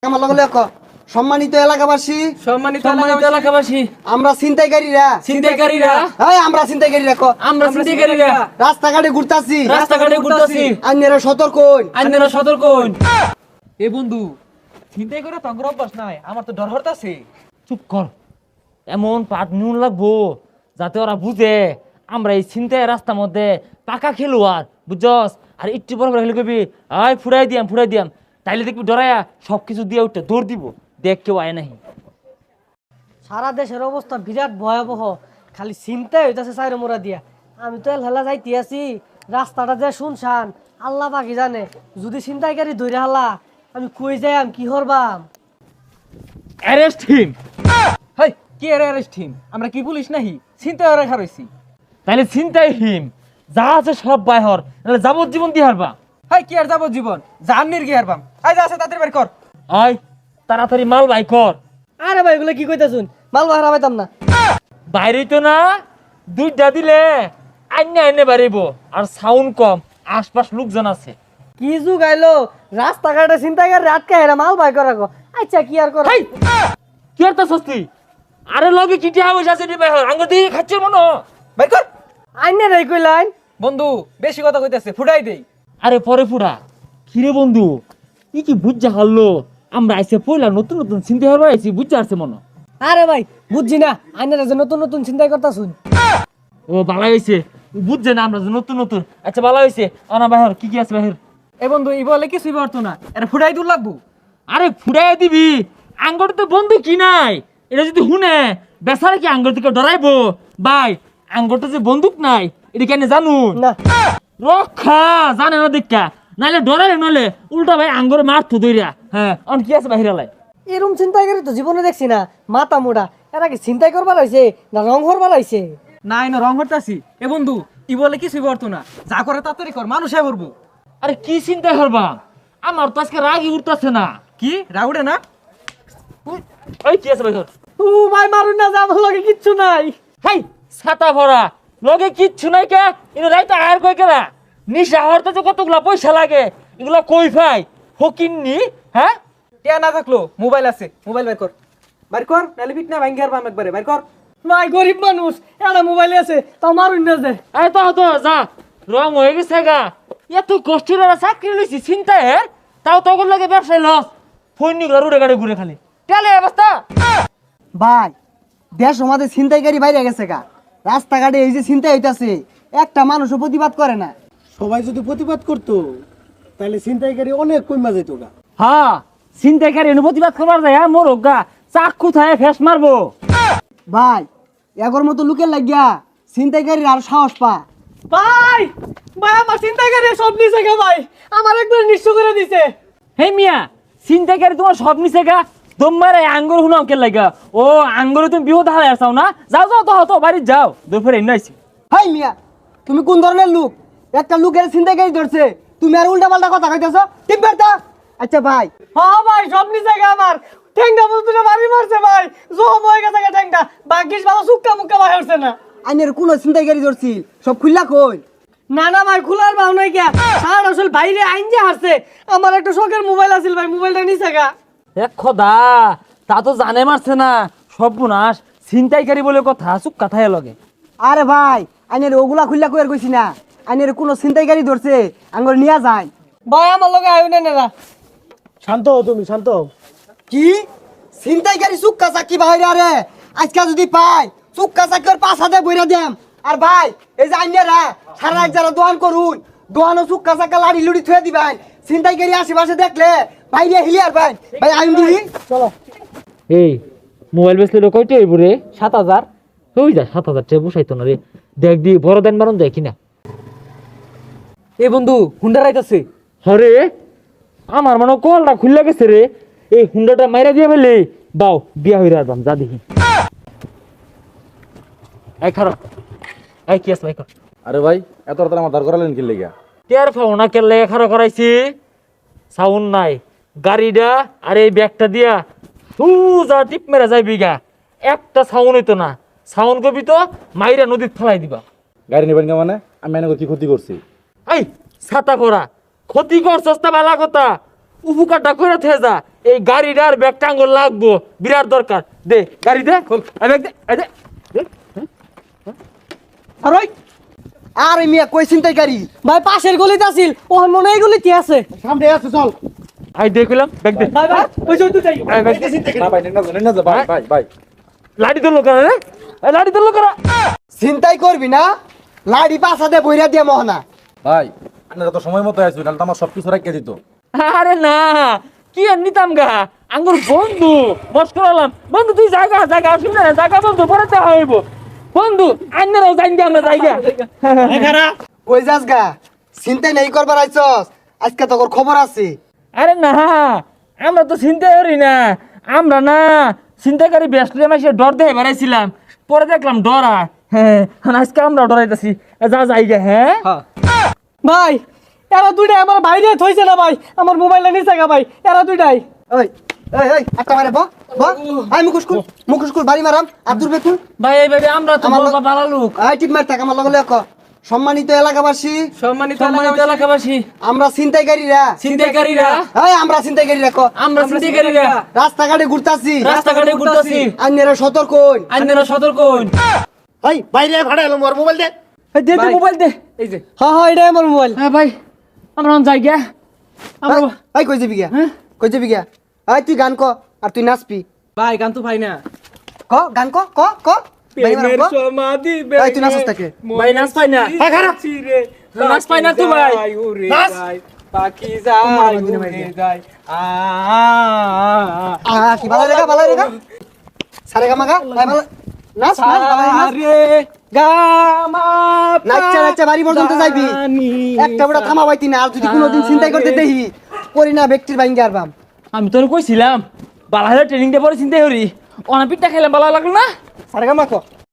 আমার লগে লেখ সম্মানিত এলাকাবাসী সম্মানিত এলাকাবাসী আমরা ছিনতাইকারীরা এই আমরা ছিনতাইকারীরা রাস্তাঘাটে ঘুরতাছি আইনেরা সতর্ক হইন এ বন্ধু ছিনতাই করে তঙ্গর অভ্যাস নাই আমার তো ডর হতাছে। চুপ কর, এমন পাট নুন লাগবো যাতে ওরা বুঝে আমরা এই ছিনতাই রাস্তার মধ্যে পাকা খেলোয়াড় বুঝছস। আর একটু বড় করে খেলে কবি আয় ফুরাই দিয়াম তাইলে দেখবি ডরায়া সবকিছু দিয়ে উঠতে দৌড় দিব, দেখ কেউ আয় নাহি। সারা দেশের অবস্থা বিরাট ভয়াবহ, খালি চিন্তাই হইতাছে সাইরে মোরা দিয়া। আমি তো হেলা যাইতে আছি, রাস্তাটা যে শুনশান আল্লাহ বাকি জানে। যদি ছিনতাইকারী ধরে হালা আমি কই যাইম কি হরবাম। Arrest him. হাই কি এর অ্যারেস্ট টিম? আমরা কি পুলিশ নাহি? ছিনতাই করে খারইছি। তাইলে ছিনতাই হিম, যা আছে সব বাইহর, নাহলে যাবজ্জীবন দিয়ে হারবা। হাই কি আর যাব জীবন জাননির কি হারবাম। আই যা আছে তাড়াতাড়ি বের কর। আয় তাড়াতাড়ি মাল বাই কর। আরে ভাই এগুলো কি কইতাছুন, মাল বাহারা পাইতাম না। বাইরে তো না দুইটা দিলে আইনে বাড়িব। আর সাউন্ড কম, আশপাশ লোকজন আছে। কি যুগ আইলো, রাস্তাঘাটে ছিনতাইকারী আটকে হেরা মাল বাই করা গো। আচ্ছা কি আর কর। হাই কি আর তা সস্তি? আরে লগে কিটি হাউস আছে নি বাইহর, আঙ্গ দিয়ে খাচ্ছে মনো। বের কর। আইনে রে কইলাইন বন্ধু বেশি কথা কইতাছে, ফুটাই দেই। আরে পরে ফুরা কিরে বন্ধু ই কি বুঝা হারলো? আমরা আইসে পয়লা নতুন নতুন চিন্তা হারবা আইছি, বুঝা আসছে মনো। আরে ভাই বুঝছি না, আইনে যে নতুন নতুন চিন্তাই করতাছুন। ও ভালো হয়েছে, বুঝছে না আমরা যে নতুন নতুন। আচ্ছা ভালো হয়েছে, আনা বাহির কি কি আছে বাহির? এ বন্ধু ই বলে কিছুই পারতো না, এটা ফুটাই দূর লাগবো। আরে ফুরাই দিবি, আঙ্গর তো বন্ধু কি নাই। এটা যদি শুনে বেচারা কি আঙ্গর থেকে ডরাইবো? ভাই আঙ্গরটা যে বন্দুক নাই এটা কেন জানুন না রক্ষা জানে না দেখা, নাইলে ডরাই নলে উল্টা ভাই আঙ্গরে মারতো দইরা। হ্যাঁ অন কি আছে বাহিরালাই? এরম চিন্তাইকারী তো জীবনে দেখছি না, মাথা মোড়া। এরা কি চিন্তাই করবার হইছে না রং করবার হইছে? নাই না রং হতাছি। এ বন্ধু ই বলে কিছুই পারতো না, যা করে তাড়াতাড়ি কর, মানুষে করবো। আরে কি চিন্তা করবা? আমার তো আজকে রাগই উঠতেছে না। কি রাউডে না? ওই কি আছে বাহির? ও ভাই মারুন না, যা আমার লগে কিচ্ছু নাই। হাই ছাতা ভরা লগে কিচ্ছু নাই কে? ইনো রাইতে আর কই কেলা নিশা হরতে যে কতগুলা পয়সা লাগে এগুলা কই পাই ফকিন্নি? হ্যাঁ টিয়া না থাকলো মোবাইল আছে, মোবাইল বের কর। বের কর নালে পিট না ভাঙ্গি হারবাম একবারে। বের কর। ভাই গরিব মানুষ, এরা মোবাইলে আছে তাও মারুন না যে। এই তো যা রং হয়ে গেছে গা। এত কষ্টের আর চাকরি লইছি চিন্তা এর, তাও তখন লাগে ব্যবসায় লস। ফৈনিকরা রুড়ে গাড়ি ঘুরে খালি টেলে অবস্থা। ভাই দেশ আমাদের ছিনতাইকারী বাইরে গেছে গা। রাস্তাঘাটে এই যে ছিনতাই হইতাছে, একটা মানুষও প্রতিবাদ করে না। সবাই যদি প্রতিবাদ করতো তাহলে ছিনতাইকারী অনেক কমা যেত গা। হ্যাঁ চিন্তাকারী প্রতিবাদ করবার যায় মোর গা চাকু থায় ফেস মারবো। ভাই এগর মতো লোকের লাগিয়া ছিনতাইকারীর আর সাহস পা। ভাই ভাই আমার চিন্তাইকারী সব নিছে গে ভাই, আমার একবার নিঃস্ব করে দিছে। হে মিয়া চিন্তাকারী তোমার সব নিছে গা, তোমার আঙ্গুর হুনাও কে লাগা? ও আঙ্গুরে তুমি বিহত হারাই আসাও না? যাও তো বাড়ি যাও, দুপুরে এনে আইছি। হাই মিয়া, তুমি কোন ধরনের লোক? একটা লোকের ছিনতাইকারী ধরছে, তুমি আর উল্টা পাল্টা কথা কইতেছো, ঠিক বেরতা? আচ্ছা ভাই হ্যাঁ ভাই সব নিছে গে আমার। ঠেংটা বুঝতে বাড়ি মারছে ভাই, জম হয়ে গেছে গে ঠেংটা। বাকিস ভালো সুক্কা মুক্কা ভাই হচ্ছে না। আইনের কোন ছিনতাইকারী ধরছি সব খুললা কই? না না ভাই খোলার ভাব নাই কে। সারা আসল বাইরে আইন যে হারছে, আমার একটা শখের মোবাইল আছিল ভাই, মোবাইলটা নিছে গা। এক খোদা, তা তো জানে মারছে না সর্বনাশ। ছিনতাইকারী বলে কথা চুপ কথায় লগে। আরে ভাই আইনের ওগুলা খুললা কই আর কইছি না, আইনের কোন ছিনতাইকারী ধরছে আঙ্গুর নিয়া যায়। ভাই আমার লগে আইন না। শান্ত হও তুমি, শান্ত হও। কি ছিনতাইকারী সুক্কা চাকি বাইরে? আরে আজকে যদি পাই সুক্কা চাকি ওর 5,000 বইরা দেম। আর ভাই এই যে আইনেরা সারা রাত যারা দোয়ান করুন, দোয়ানো সুক্কা চাকা লাড়ি লুড়ি থুয়ে দিবেন। ছিনতাইকারী আশেপাশে দেখলে বাইরে হিলিয়ার ভাই ভাই আইন দিবি। চলো এই মোবাইল বেচলে কয়টা হইব রে? 7,000। হই যা 7,000 টাকা বসাইতো না রে। দেখ দি বড় দেন মারুন দেয় কিনা। এ বন্ধু হুন্ডা রাইতাছে। হরে আমার মনে কলটা খুললে গেছে রে। এই হুন্ডাটা মাইরা দিয়ে ফেলে বাও বিয়া হইরা আসবাম, যা দেখি। এই খারাপ এই কি আছে ভাই? আরে ভাই এত রাতে আমার দাঁড় করালেন কি লেগা? টের পাও না কেলে খারাপ করাইছি? সাউন্ড নাই গাড়িটা আর এই ব্যাগটা দিয়া সুজা টিপ মেরা যায় বিঘা। একটা সাউন্ড হইতো না, সাউন্ড করবি তো মাইরা নদীত ফেলাই দিবা। গাড়ি নেবেন কে মানে? আমি এনে কি ক্ষতি করছি? এই ছাতা করা ক্ষতি করছস তা ভালো কথা, উপকারটা করে থে যা। এই গাড়িটার ব্যাগটা আঙ্গুল লাগবো, বিরাট দরকার। দে গাড়ি দে, খোল ব্যাগ দে, এই দে, দে। আর ওই আর মিয়া কই ছিনতাইকারী? ভাই পাশের গলিতে আছিল ও মনে হয় এই গলিতে আছে। সামনে আছে চল। আই দেখলাম ব্যাগ দে। ভাই ভাই ওই যে তুই যাই আই ব্যাগ দে। না ভাই নেন না ভাই ভাই ভাই লাড়ি ধরলো কারা রে? এই লাড়ি ধরলো কারা? ছিনতাই করবি না, লাড়ি পাছাতে বইরা দিয়ে মহনা। ভাই আপনারা তো সময় মতো আসবেন, নাহলে তো আমার সব কিছু রাখিয়ে দিত। আরে না, কি আর নিতাম গা, আঙ্গুর বন্ধু বস করালাম। বন্ধু তুই জায়গা জায়গা আসবি না, জায়গা বন্ধু পরে দেখা হইব। বন্ধু আইনারাও যাইন গে, আমরা জায়গা। কই যাস গা? ছিনতাই নাই করবার আইছস? আজকে তোর খবর আছে। আরে না, আমরা তো চিন্তা করি না, আমরা না চিন্তাকারী ব্যস্ত মাসে ডর দেখে বেড়াইছিলাম, পরে দেখলাম ডরা। হ্যাঁ আজকে আমরা ডরাইতেছি, যা জায়গা। হ্যাঁ ভাই এরা দুইটাই আমার বাইরে থইছে না ভাই, আমার মোবাইলটা নিচে গা ভাই, এরা দুইটাই। ওই ওই ওই একটা মারে ব ব আই মুকুশ কুল বাড়ি মারাম আব্দুর বেতুল। ভাই এই ভাবে আমরা তো আমার বলবা ভালো লোক। আই টিপ মার থাক আমার লগে লেখ। সম্মানিত এলাকাবাসী, সম্মানিত এলাকাবাসী, আমরা ছিনতাইকারীরা, চিন্তাকারীরা, এই আমরা ছিনতাইকারীরা কো আমরা চিন্তাকারীরা রাস্তাঘাটে ঘুরতাছি, রাস্তাঘাটে ঘুরতাছি, আইনেরা সতর্ক হইন। আইনারা সতর্ক হইন। ভাই বাইরে ভাড়া এলাম আর মোবাইল দে। এই দে দে মোবাইল দে, এই যে। হ্যাঁ হ্যাঁ এটাই আমার মোবাইল। হ্যাঁ ভাই আমরা জায়গা, আমরা এই কই যাবি গিয়া? কই যাবি গিয়া? এই তুই গান ক আর তুই নাচবি। ভাই গান তো ভাই না। ক গান ক ক ক বাড়ি মারাম ক। সমাধি এই তুই নাচস তাকে। ভাই নাচ পাই না, নাচ পাই না তো ভাই। নাচ। পাখি যায় উড়ে যায় কি ভালো রেগা সারে গা মাগা ভাই ভালো নাচ নাচ ভালো নাচ। আরে গামা নাচা বাড়ি পর্যন্ত যাইবি, একটা বড় থামা বাইতি না। আর যদি কোনোদিন চিন্তাই করতে দেখি করি না ব্যক্তির বাইঙ্গে আরবাম। আমি তোর কইছিলাম বালা ট্রেনিং দিয়ে পরে চিন্তা করি, অনাপিঠটা খেলাম ভালো লাগলো না। সারে গা মাকো